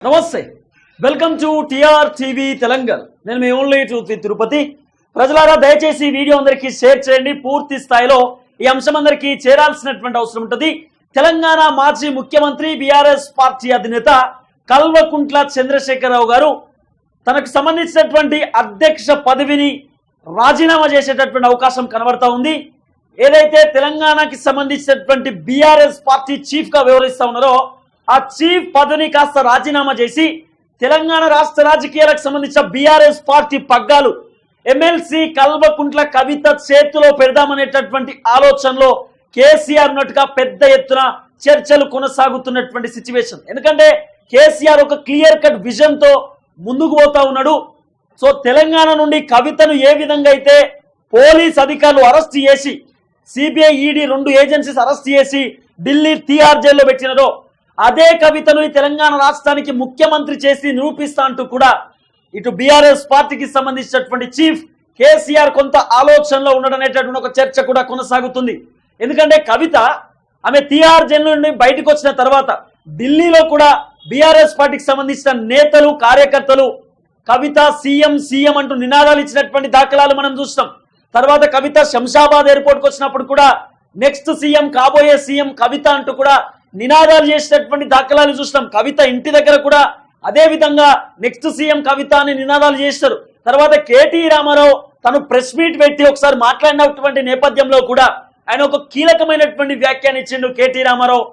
నమస్తే, welcome to TR TV Telangana. నేను మీ ఓన్లీ ట్రూత్ విత్ తిరుపతి. ప్రజలారా, దయచేసి ఈ వీడియో అందరికీ షేర్ చేయండి. పూర్తి స్థాయిలో ఈ అంశం అందరికీ చేరాల్సినటువంటి అవసరం ఉంటుంది. తెలంగాణ మాజీ ముఖ్యమంత్రి బీఆర్ఎస్ పార్టీ అధినేత కల్వకుంట్ల చంద్రశేఖరరావు గారు తనకు సంబంధించినటువంటి అధ్యక్ష పదవిని రాజీనామా చేసేటటువంటి అవకాశం కనబడతా ఉంది. ఏదైతే తెలంగాణకి సంబంధించినటువంటి బీఆర్ఎస్ పార్టీ చీఫ్ గా వ్యవహరిస్తా ఉన్నారో ఆ చీఫ్ పదవిని కాస్త రాజీనామా చేసి తెలంగాణ రాష్ట్ర రాజకీయాలకు సంబంధించిన బీఆర్ఎస్ పార్టీ పగ్గాలు ఎమ్మెల్సీ కల్వకుంట్ల కవిత చేతిలో పెడదామనేటటువంటి ఆలోచనలో కేసీఆర్ ఉన్నట్టుగా పెద్ద ఎత్తున చర్చలు కొనసాగుతున్నటువంటి సిచ్యువేషన్. ఎందుకంటే కేసీఆర్ ఒక క్లియర్ కట్ విజన్ తో ముందుకు పోతా ఉన్నాడు. సో తెలంగాణ నుండి కవితను ఏ విధంగా అయితే పోలీస్ అధికారులు అరెస్ట్ చేసి సిబిఐ ఈడీ రెండు ఏజెన్సీస్ అరెస్ట్ చేసి ఢిల్లీ తిహార్ జైల్లో పెట్టినారో అదే కవితను తెలంగాణ రాష్ట్రానికి ముఖ్యమంత్రి చేసి నిరూపిస్తా అంటూ కూడా ఇటు బీఆర్ఎస్ పార్టీకి సంబంధించినటువంటి చీఫ్ కేసీఆర్ కొంత ఆలోచనలో ఉండడనేటటువంటి ఒక చర్చ కూడా కొనసాగుతుంది. ఎందుకంటే కవిత ఆమె తిహార్ జైలు నుండి బయటకు వచ్చిన తర్వాత ఢిల్లీలో కూడా బీఆర్ఎస్ పార్టీకి సంబంధించిన నేతలు కార్యకర్తలు కవిత సీఎం సీఎం అంటూ నినాదాలు ఇచ్చినటువంటి దాఖలాలు మనం చూస్తాం. తర్వాత కవిత శంషాబాద్ ఎయిర్పోర్ట్కి వచ్చినప్పుడు కూడా నెక్స్ట్ సీఎం కాబోయే సీఎం కవిత అంటూ కూడా నినాదాలు చేసినటువంటి దాఖలాలు చూస్తాం. కవిత ఇంటి దగ్గర కూడా అదే విధంగా నెక్స్ట్ సీఎం కవిత అని నినాదాలు చేస్తారు. తర్వాత కేటీ రామారావు తను ప్రెస్ మీట్ పెట్టి ఒకసారి మాట్లాడినటువంటి నేపథ్యంలో కూడా ఆయన ఒక కీలకమైనటువంటి వ్యాఖ్యానం ఇచ్చిండు కేటీ రామారావు.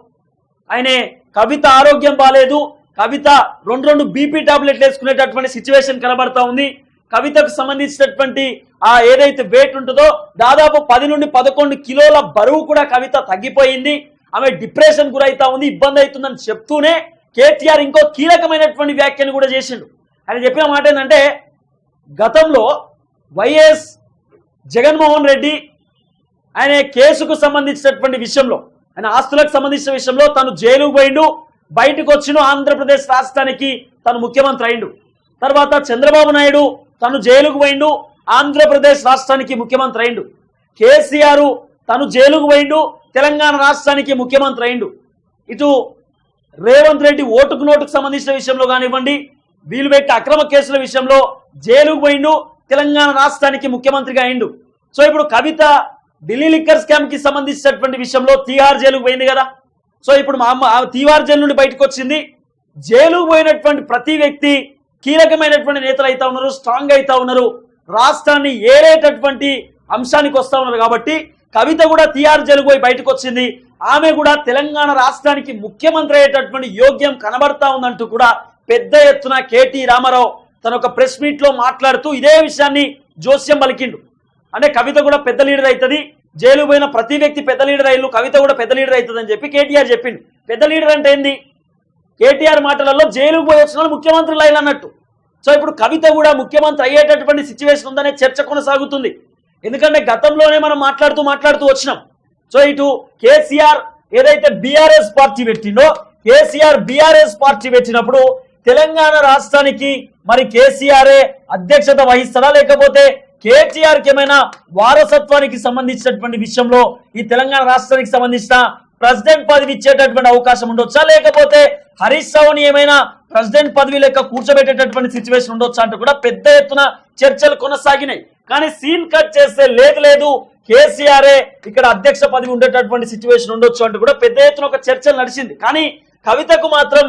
ఆయనే కవిత ఆరోగ్యం బాలేదు, కవిత రెండు బీపీ టాబ్లెట్లు వేసుకునేటటువంటి సిచ్యువేషన్ కనబడతా ఉంది. కవితకు సంబంధించినటువంటి ఆ ఏదైతే వెయిట్ ఉంటుందో దాదాపు 10 నుండి 11 కిలోల బరువు కూడా కవిత తగ్గిపోయింది. ఆమె డిప్రెషన్ గురైతా ఉంది, ఇబ్బంది అవుతుందని చెప్తూనే కేటీఆర్ ఇంకో కీలకమైనటువంటి వ్యాఖ్యను కూడా చేసిండు. ఆయన చెప్పిన మాట ఏంటంటే, గతంలో వైఎస్ జగన్మోహన్ రెడ్డి ఆయన కేసుకు సంబంధించినటువంటి విషయంలో, ఆయన ఆస్తులకు సంబంధించిన విషయంలో తను జైలుకు పోయిండు, బయటకు వచ్చిన ఆంధ్రప్రదేశ్ రాష్ట్రానికి తను ముఖ్యమంత్రి అయిండు. తర్వాత చంద్రబాబు నాయుడు తను జైలుకు పోయిండు, ఆంధ్రప్రదేశ్ రాష్ట్రానికి ముఖ్యమంత్రి అయిండు. కేసీఆర్ తను జైలుకు పోయిండు, తెలంగాణ రాష్ట్రానికి ముఖ్యమంత్రి అయిండు. ఇటు రేవంత్ రెడ్డి ఓటుకు నోటుకు సంబంధించిన విషయంలో కానివ్వండి, వీలు పెట్టి అక్రమ కేసుల విషయంలో జైలుకు పోయిండు, తెలంగాణ రాష్ట్రానికి ముఖ్యమంత్రిగా అయిండు. సో ఇప్పుడు కవిత ఢిల్లీ లిక్కర్ స్కామ్ కి సంబంధించినటువంటి విషయంలో తిహార్ జైలుకు పోయింది కదా. సో ఇప్పుడు తిహార్ జైలు నుండి బయటకు వచ్చింది. జైలుకు పోయినటువంటి ప్రతి వ్యక్తి కీలకమైనటువంటి నేతలు అవుతా ఉన్నారు, స్ట్రాంగ్ అవుతా ఉన్నారు, రాష్ట్రాన్ని ఏరేటటువంటి అంశానికి వస్తా ఉన్నారు. కాబట్టి కవిత కూడా తిహార్ జైలుకు పోయి బయటకు వచ్చింది. ఆమె కూడా తెలంగాణ రాష్ట్రానికి ముఖ్యమంత్రి అయ్యేటటువంటి యోగ్యం కనబడతా ఉందంటూ కూడా పెద్ద ఎత్తున కేటీ రామారావు తన ఒక ప్రెస్ మీట్ లో మాట్లాడుతూ ఇదే విషయాన్ని జోస్యం పలికిండు. అంటే కవిత కూడా పెద్ద లీడర్ అవుతుంది, జైలు పోయిన ప్రతి వ్యక్తి పెద్ద లీడర్ అయ్యిండు, కవిత కూడా పెద్ద లీడర్ అవుతుంది అని చెప్పి కేటీఆర్ చెప్పిండు. పెద్ద లీడర్ అంటే ఏంది? కేటీఆర్ మాటలలో జైలుకు పోయి వచ్చిన ముఖ్యమంత్రులు అయ్యారు అన్నట్టు. సో ఇప్పుడు కవిత కూడా ముఖ్యమంత్రి అయ్యేటటువంటి సిచ్యువేషన్ ఉందనే చర్చ కొనసాగుతుంది. ఎందుకంటే గతంలోనే మనం మాట్లాడుతూ వచ్చినాం. సో ఇటు కేసీఆర్ ఏదైతే బీఆర్ఎస్ పార్టీ పెట్టిండో, కేసీఆర్ బీఆర్ఎస్ పార్టీ పెట్టినప్పుడు తెలంగాణ రాష్ట్రానికి మరి కేసీఆరే అధ్యక్షత వహిస్తారా, లేకపోతే కేటీఆర్కి ఏమైనా వారసత్వానికి సంబంధించినటువంటి విషయంలో ఈ తెలంగాణ రాష్ట్రానికి సంబంధించిన ప్రెసిడెంట్ పదవి ఇచ్చేటటువంటి అవకాశం ఉండొచ్చా, లేకపోతే హరీష్ రావుని ఏమైనా ప్రెసిడెంట్ పదవి లెక్క కూర్చోబెట్టేటటువంటి సిచ్యువేషన్ ఉండొచ్చా అంటూ కూడా పెద్ద ఎత్తున చర్చలు కొనసాగినాయి. కానీ సీన్ కట్ చేస్తే లేదు కేసీఆరే ఇక్కడ అధ్యక్ష పదవి ఉండేటటువంటి సిచ్యువేషన్ ఉండొచ్చు అంటూ కూడా పెద్ద ఎత్తున ఒక చర్చలు నడిచింది. కానీ కవితకు మాత్రం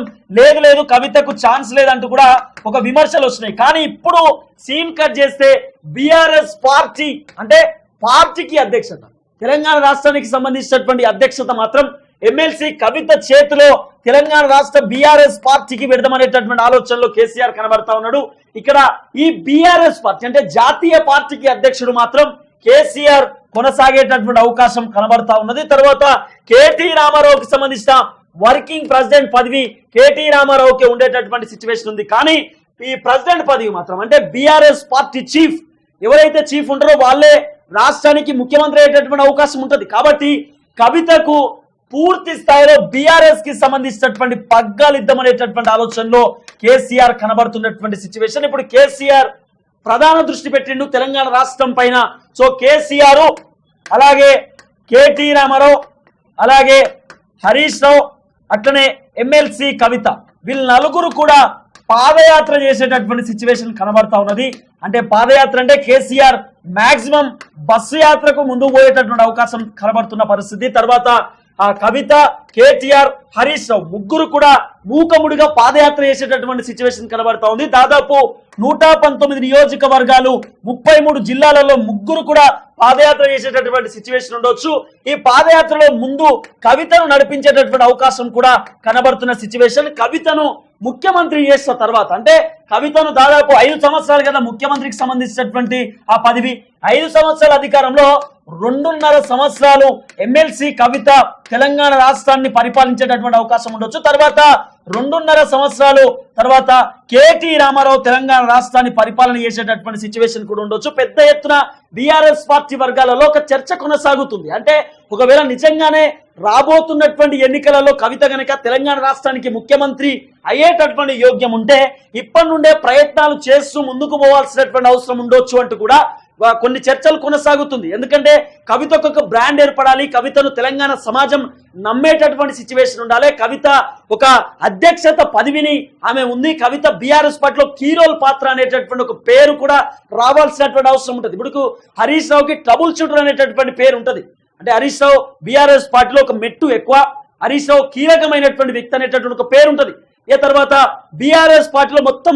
లేదు కవితకు ఛాన్స్ లేదంటూ కూడా ఒక విమర్శలు వచ్చినాయి. కానీ ఇప్పుడు సీన్ కట్ చేస్తే బీఆర్ఎస్ పార్టీ అంటే పార్టీకి అధ్యక్షత, తెలంగాణ రాష్ట్రానికి సంబంధించినటువంటి అధ్యక్షత మాత్రం ఎమ్మెల్సీ కవిత చేతిలో తెలంగాణ రాష్ట్ర బీఆర్ఎస్ పార్టీకి పెడదామనేటటువంటి ఆలోచనలో కేసీఆర్ కనబడతా ఉన్నాడు. ఇక్కడ ఈ బీఆర్ఎస్ పార్టీ అంటే జాతీయ పార్టీకి అధ్యక్షుడు మాత్రం కేసీఆర్ కొనసాగేటటువంటి అవకాశం కనబడతా ఉన్నది. తర్వాత కేటీ రామారావుకి సంబంధించిన వర్కింగ్ ప్రెసిడెంట్ పదవి కేటీ రామారావుకి ఉండేటటువంటి సిచ్యువేషన్ ఉంది. కానీ ఈ ప్రెసిడెంట్ పదవి మాత్రం అంటే బీఆర్ఎస్ పార్టీ చీఫ్ ఎవరైతే చీఫ్ ఉంటారో వాళ్ళే రాష్ట్రానికి ముఖ్యమంత్రి అయ్యేటటువంటి అవకాశం ఉంటుంది. కాబట్టి కవితకు పూర్తి స్థాయిలో బీఆర్ఎస్ కి సంబంధించినటువంటి పగ్గాలు ఇద్దామనేటటువంటి ఆలోచనలో కేసీఆర్ కనబడుతున్నటువంటి సిచ్యువేషన్. ఇప్పుడు కేసీఆర్ ప్రధాన దృష్టి పెట్టిండు తెలంగాణ రాష్ట్రం పైన. సో కేసీఆర్ అలాగే కేటీ రామారావు అలాగే హరీష్ రావు అట్లనే ఎమ్మెల్సీ కవిత వీళ్ళు నలుగురు కూడా పాదయాత్ర చేసేటటువంటి సిచ్యువేషన్ కనబడతా ఉన్నది. అంటే పాదయాత్ర అంటే కేసీఆర్ మాక్సిమం బస్సు యాత్రకు ముందుకు పోయేటటువంటి అవకాశం కనబడుతున్న పరిస్థితి. తర్వాత కవిత, కేటీఆర్, హరీష్ రావు ముగ్గురు కూడా మూకముడిగా పాదయాత్ర చేసేటటువంటి సిచ్యువేషన్ కనబడతా ఉంది. దాదాపు 119 నియోజకవర్గాలు 33 జిల్లాలలో ముగ్గురు కూడా పాదయాత్ర చేసేటటువంటి సిచ్యువేషన్ ఉండొచ్చు. ఈ పాదయాత్రలో ముందు కవితను నడిపించేటటువంటి అవకాశం కూడా కనబడుతున్న సిచ్యువేషన్. కవితను ముఖ్యమంత్రి చేసిన తర్వాత అంటే కవితను దాదాపు 5 సంవత్సరాలు కదా ముఖ్యమంత్రికి సంబంధించినటువంటి ఆ పదవి, 5 సంవత్సరాల అధికారంలో 2.5 సంవత్సరాలు ఎమ్మెల్సీ కవిత తెలంగాణ రాష్ట్రాన్ని పరిపాలించేటటువంటి అవకాశం ఉండొచ్చు. తర్వాత 2.5 సంవత్సరాలు తర్వాత కేటీ రామారావు తెలంగాణ రాష్ట్రాన్ని పరిపాలన చేసేటటువంటి సిచ్యువేషన్ కూడా ఉండొచ్చు. పెద్ద ఎత్తున బీఆర్ఎస్ పార్టీ వర్గాలలో ఒక చర్చ కొనసాగుతుంది. అంటే ఒకవేళ నిజంగానే రాబోతున్నటువంటి ఎన్నికలలో కవిత గనక తెలంగాణ రాష్ట్రానికి ముఖ్యమంత్రి అయ్యేటటువంటి యోగ్యం ఉంటే ఇప్పటి నుండే ప్రయత్నాలు చేస్తూ ముందుకు పోవాల్సినటువంటి అవసరం ఉండొచ్చు అంటూ కూడా కొన్ని చర్చలు కొనసాగుతుంది. ఎందుకంటే కవితకు ఒక బ్రాండ్ ఏర్పడాలి, కవితను తెలంగాణ సమాజం నమ్మేటటువంటి సిచ్యువేషన్ ఉండాలి. కవిత ఒక అధ్యక్షత పదవిని ఆమె ఉంది. కవిత బీఆర్ఎస్ పార్టీలో కీ రోల్ పాత్ర అనేటటువంటి ఒక పేరు కూడా రావాల్సినటువంటి అవసరం ఉంటుంది. ఇప్పుడు హరీష్ రావుకి ట్రబుల్ షూటర్ అనేటటువంటి పేరు ఉంటుంది. అంటే హరీష్ రావు బీఆర్ఎస్ పార్టీలో ఒక మెట్టు ఎక్కువ, హరీష్ రావు కీలకమైనటువంటి వ్యక్తి అనేటటువంటి ఒక పేరు ఉంటుంది. తర్వాత బీఆర్ఎస్ పార్టీలో మొత్తం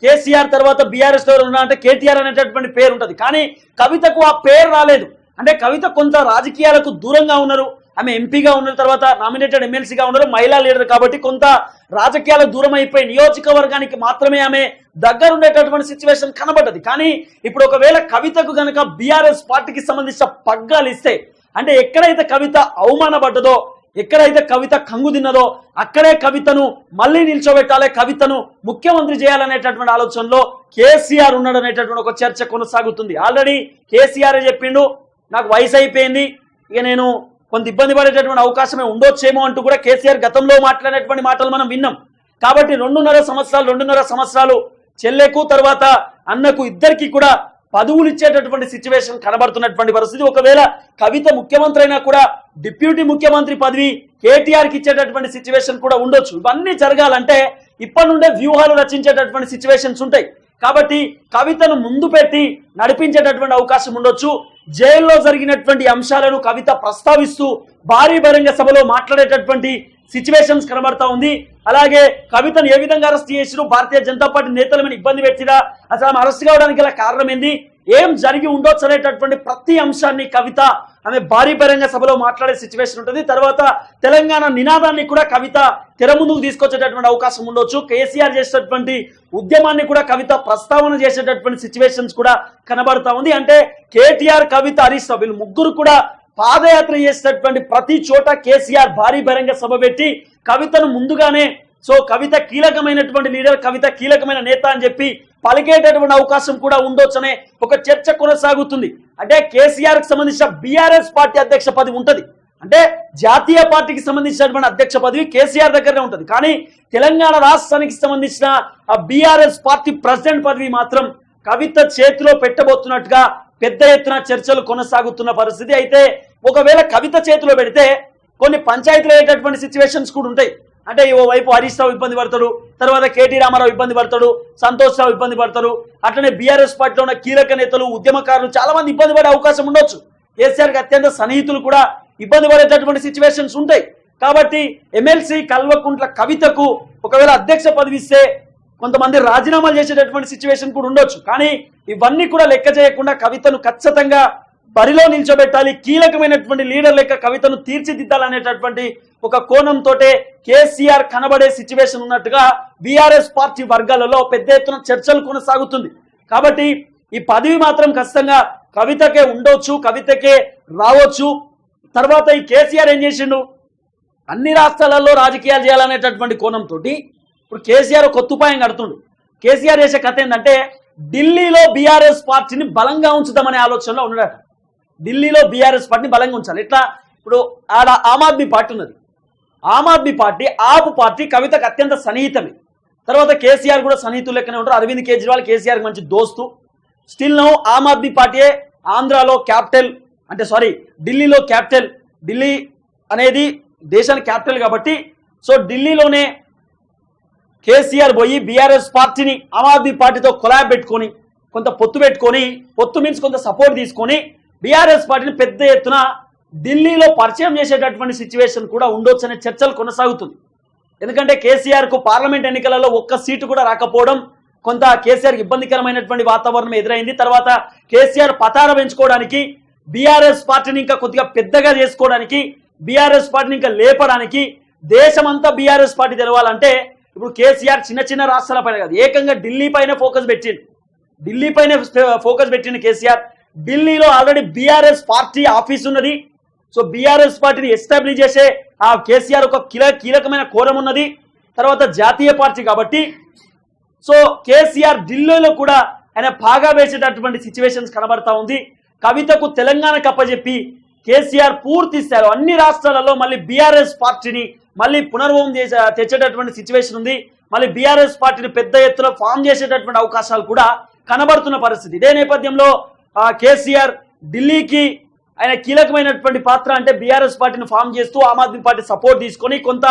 కేసీఆర్ తర్వాత బీఆర్ఎస్ ఎవరు ఉన్నా అంటే కేటీఆర్ అనేటటువంటి పేరు ఉంటుంది. కానీ కవితకు ఆ పేరు రాలేదు. అంటే కవిత కొంత రాజకీయాలకు దూరంగా ఉన్నారు, ఆమె ఎంపీగా ఉన్న తర్వాత నామినేటెడ్ ఎమ్మెల్సీగా ఉన్నారు, మహిళా లీడర్ కాబట్టి కొంత రాజకీయాలకు దూరం అయిపోయి నియోజకవర్గానికి మాత్రమే ఆమె దగ్గర ఉండేటటువంటి సిచ్యువేషన్ కనబడ్డది. కానీ ఇప్పుడు ఒకవేళ కవితకు గనక బీఆర్ఎస్ పార్టీకి సంబంధించిన పగ్గాలు ఇస్తే అంటే ఎక్కడైతే కవిత అవమానపడ్డదో, ఎక్కడైతే కవిత కంగు తిన్నదో అక్కడే కవితను మళ్ళీ నిల్చోబెట్టాలి, కవితను ముఖ్యమంత్రి చేయాలనేటటువంటి ఆలోచనలో కేసీఆర్ ఉన్నాడు అనేటటువంటి ఒక చర్చ కొనసాగుతుంది. ఆల్రెడీ కేసీఆర్ చెప్పిండు, నాకు వయసు అయిపోయింది, ఇక నేను కొంత ఇబ్బంది పడేటటువంటి అవకాశమే ఉండొచ్చేమో అంటూ కూడా కేసీఆర్ గతంలో మాట్లాడేటువంటి మాటలు మనం విన్నాం. కాబట్టి 2.5 సంవత్సరాలు చెల్లెకు తర్వాత అన్నకు ఇద్దరికి కూడా పదవులు ఇచ్చేటటువంటి సిచ్యువేషన్ కనబడుతున్నటువంటి పరిస్థితి. ఒకవేళ కవిత ముఖ్యమంత్రి అయినా కూడా డిప్యూటీ ముఖ్యమంత్రి పదవి కేటీఆర్కి ఇచ్చేటటువంటి సిచ్యువేషన్ కూడా ఉండొచ్చు. ఇవన్నీ జరగాలంటే ఇప్పటి నుండే వ్యూహాలు రచించేటటువంటి సిచ్యువేషన్స్ ఉంటాయి. కాబట్టి కవితను ముందు పెట్టి నడిపించేటటువంటి అవకాశం ఉండొచ్చు. జైల్లో జరిగినటువంటి అంశాలను కవిత ప్రస్తావిస్తూ భారీ బహిరంగ సభలో మాట్లాడేటటువంటి సిచ్యువేషన్స్ కనబడతా ఉంది. అలాగే కవితను ఏ విధంగా అరెస్ట్ చేసిరు, భారతీయ జనతా పార్టీ నేతల మీద ఇబ్బంది పెట్టిరా, అసలు ఆమె అరెస్ట్ కావడానికి గల కారణం ఏంది, ఏం జరిగి ఉండొచ్చు అనేటటువంటి ప్రతి అంశాన్ని కవిత ఆమె భారీ బహిరంగ సభలో మాట్లాడే సిచ్యువేషన్ ఉంటుంది. తర్వాత తెలంగాణ నినాదాన్ని కూడా కవిత తెర ముందుకు తీసుకొచ్చేటటువంటి అవకాశం ఉండొచ్చు. కేసీఆర్ చేసేటటువంటి ఉద్యమాన్ని కూడా కవిత ప్రస్తావన చేసేటటువంటి సిచ్యువేషన్స్ కూడా కనబడతా ఉంది. అంటే కేటీఆర్, కవిత, హరీష్ రావు వీళ్ళు ముగ్గురు కూడా పాదయాత్ర చేసేటటువంటి ప్రతి చోట కేసీఆర్ భారీ బహిరంగ సభ పెట్టి కవితను ముందుగానే కవిత కీలకమైనటువంటి లీడర్, కవిత కీలకమైన నేత అని చెప్పి పలికేటటువంటి అవకాశం కూడా ఉండొచ్చనే ఒక చర్చ కొనసాగుతుంది. అంటే కేసీఆర్ కి సంబంధించిన బీఆర్ఎస్ పార్టీ అధ్యక్ష పదవి ఉంటుంది, అంటే జాతీయ పార్టీకి సంబంధించినటువంటి అధ్యక్ష పదవి కేసీఆర్ దగ్గరనే ఉంటుంది. కానీ తెలంగాణ రాష్ట్రానికి సంబంధించిన ఆ బీఆర్ఎస్ పార్టీ ప్రెసిడెంట్ పదవి మాత్రం కవిత చేతిలో పెట్టబోతున్నట్టుగా పెద్ద ఎత్తున చర్చలు కొనసాగుతున్న పరిస్థితి. అయితే ఒకవేళ కవిత చేతిలో పెడితే కొన్ని పంచాయతీలు అయ్యేటటువంటి సిచ్యువేషన్స్ కూడా ఉంటాయి. అంటే ఓవైపు హరీష్ రావు ఇబ్బంది పడతాడు, తర్వాత కేటీ రామారావు ఇబ్బంది పడతాడు, సంతోష్ రావు ఇబ్బంది పడతారు, అట్లనే బీఆర్ఎస్ పార్టీలో ఉన్న కీలక నేతలు, ఉద్యమకారులు చాలా మంది ఇబ్బంది పడే అవకాశం ఉండొచ్చు. కేసీఆర్కి అత్యంత సన్నిహితులు కూడా ఇబ్బంది పడేటటువంటి సిచ్యువేషన్స్ ఉంటాయి. కాబట్టి ఎమ్మెల్సీ కల్వకుంట్ల కవితకు ఒకవేళ అధ్యక్ష పదవి ఇస్తే కొంతమంది రాజీనామాలు చేసేటటువంటి సిచ్యువేషన్ కూడా ఉండొచ్చు. కానీ ఇవన్నీ కూడా లెక్క చేయకుండా కవితను ఖచ్చితంగా బరిలో నిల్చోబెట్టాలి, కీలకమైనటువంటి లీడర్ లెక్క కవితను తీర్చిదిద్దాలనేటటువంటి ఒక కోణంతో కేసీఆర్ కనబడే సిచ్యువేషన్ ఉన్నట్టుగా బీఆర్ఎస్ పార్టీ వర్గాలలో పెద్ద ఎత్తున చర్చలు కొనసాగుతుంది. కాబట్టి ఈ పదవి మాత్రం ఖచ్చితంగా కవితకే ఉండొచ్చు, కవితకే రావచ్చు. తర్వాత ఈ కేసీఆర్ ఏం చేసిండు, అన్ని రాష్ట్రాలలో రాజకీయాలు చేయాలనేటటువంటి కోణంతో ఇప్పుడు కేసీఆర్ కొత్త ఉపాయం కడుతుండు. కేసీఆర్ చేసే కథ ఏంటంటే ఢిల్లీలో బీఆర్ఎస్ పార్టీని బలంగా ఉంచుదామనే ఆలోచనలో ఉన్నాడట. ఢిల్లీలో బీఆర్ఎస్ పార్టీని బలంగా ఉంచాలి. ఇట్లా ఇప్పుడు ఆడ ఆమ్ ఆద్మీ పార్టీ ఉన్నది, ఆమ్ ఆద్మీ పార్టీ ఆపు పార్టీ కవితకు అత్యంత సన్నిహితమే. తర్వాత కేసీఆర్ కూడా సన్నిహితులు లెక్కనే ఉంటారు. అరవింద్ కేజ్రీవాల్ కేసీఆర్ మంచి దోస్తు. స్టిల్ నౌ ఆమ్ ఆద్మీ పార్టీయే ఆంధ్రాలో క్యాపిటల్, అంటే సారీ ఢిల్లీలో క్యాపిటల్. ఢిల్లీ అనేది దేశానికి క్యాపిటల్ కాబట్టి ఢిల్లీలోనే కేసీఆర్ పోయి బీఆర్ఎస్ పార్టీని ఆమ్ ఆద్మీ పార్టీతో కొలాబ్ పెట్టుకొని కొంత పొత్తు పెట్టుకొని, పొత్తు మీన్స్ కొంత సపోర్ట్ తీసుకొని బీఆర్ఎస్ పార్టీని పెద్ద ఎత్తున ఢిల్లీలో పరిచయం చేసేటటువంటి సిచ్యువేషన్ కూడా ఉండొచ్చనే చర్చలు కొనసాగుతుంది. ఎందుకంటే కేసీఆర్కు పార్లమెంట్ ఎన్నికలలో ఒక్క సీటు కూడా రాకపోవడం కొంత కేసీఆర్కి ఇబ్బందికరమైనటువంటి వాతావరణం ఎదురైంది. తర్వాత కేసీఆర్ పతార పెంచుకోవడానికి, బీఆర్ఎస్ పార్టీని ఇంకా కొద్దిగా పెద్దగా చేసుకోవడానికి, బీఆర్ఎస్ పార్టీని ఇంకా లేపడానికి, దేశమంతా బీఆర్ఎస్ పార్టీ తెలవాలంటే ఇప్పుడు కేసీఆర్ చిన్న చిన్న రాష్ట్రాల పైన కాదు, ఏకంగా ఢిల్లీ పైన ఫోకస్ పెట్టిండు. ఢిల్లీ పైన ఫోకస్ పెట్టిండు కేసీఆర్. ఢిల్లీలో ఆల్రెడీ బీఆర్ఎస్ పార్టీ ఆఫీస్ ఉన్నది. సో బీఆర్ఎస్ పార్టీని ఎస్టాబ్లిష్ చేసే ఆ కేసీఆర్ ఒక కీలకమైన కోణం ఉన్నది. తర్వాత జాతీయ పార్టీ కాబట్టి సో కేసీఆర్ ఢిల్లీలో కూడా ఆయన బాగా వేసేటటువంటి సిచ్యువేషన్స్ కనబడతా ఉంది. కవితకు తెలంగాణకు అప్పచెప్పి కేసీఆర్ పూర్తి స్థాయిలో అన్ని రాష్ట్రాలలో మళ్ళీ బీఆర్ఎస్ పార్టీని మళ్ళీ పునర్వం తెచ్చేటటువంటి సిచ్యువేషన్ ఉంది. మళ్ళీ బీఆర్ఎస్ పార్టీని పెద్ద ఎత్తున ఫామ్ చేసేటటువంటి అవకాశాలు కూడా కనబడుతున్న పరిస్థితి. ఇదే నేపథ్యంలో కేసీఆర్ ఢిల్లీకి ఆయన కీలకమైనటువంటి పాత్ర అంటే బీఆర్ఎస్ పార్టీని ఫామ్ చేస్తూ ఆమ్ ఆద్మీ పార్టీ సపోర్ట్ తీసుకొని కొంత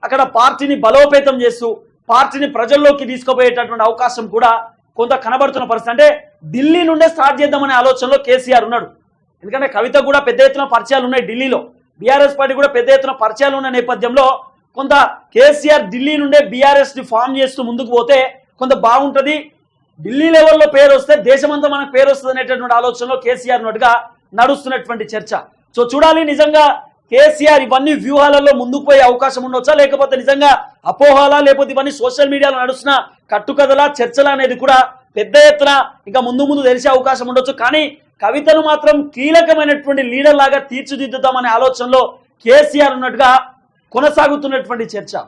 అక్కడ పార్టీని బలోపేతం చేస్తూ పార్టీని ప్రజల్లోకి తీసుకుపోయేటటువంటి అవకాశం కూడా కొంత కనబడుతున్న పరిస్థితి. అంటే ఢిల్లీ నుండే స్టార్ట్ చేద్దామనే ఆలోచనలో కేసీఆర్ ఉన్నాడు. ఎందుకంటే కవిత కూడా పెద్ద ఎత్తున పరిచయాలు ఉన్నాయి ఢిల్లీలో, బీఆర్ఎస్ పార్టీ కూడా పెద్ద ఎత్తున పరిచయాలు ఉన్న నేపథ్యంలో కొంత కేసీఆర్ ఢిల్లీ నుండే బీఆర్ఎస్ ని ఫామ్ చేస్తూ ముందుకు పోతే కొంత బాగుంటుంది. ఢిల్లీ లెవెల్లో పేరు వస్తే దేశమంతా మనకు పేరు వస్తుంది అనేటటువంటి ఆలోచనలో కేసీఆర్ ఉన్నట్టుగా నడుస్తున్నటువంటి చర్చ. సో చూడాలి నిజంగా కేసీఆర్ ఇవన్నీ వ్యూహాలలో ముందుకు పోయే అవకాశం ఉండొచ్చా, లేకపోతే నిజంగా అపోహాలా, లేకపోతే ఇవన్నీ సోషల్ మీడియాలో నడుస్తున్న కట్టుకథలా చర్చల అనేది కూడా పెద్ద ఎత్తున ఇంకా ముందు తెలిసే అవకాశం ఉండొచ్చు. కానీ కవితను మాత్రం కీలకమైనటువంటి లీడర్ లాగా తీర్చిదిద్దుతామనే ఆలోచనలో కేసీఆర్ ఉన్నట్టుగా కొనసాగుతున్నటువంటి చర్చ.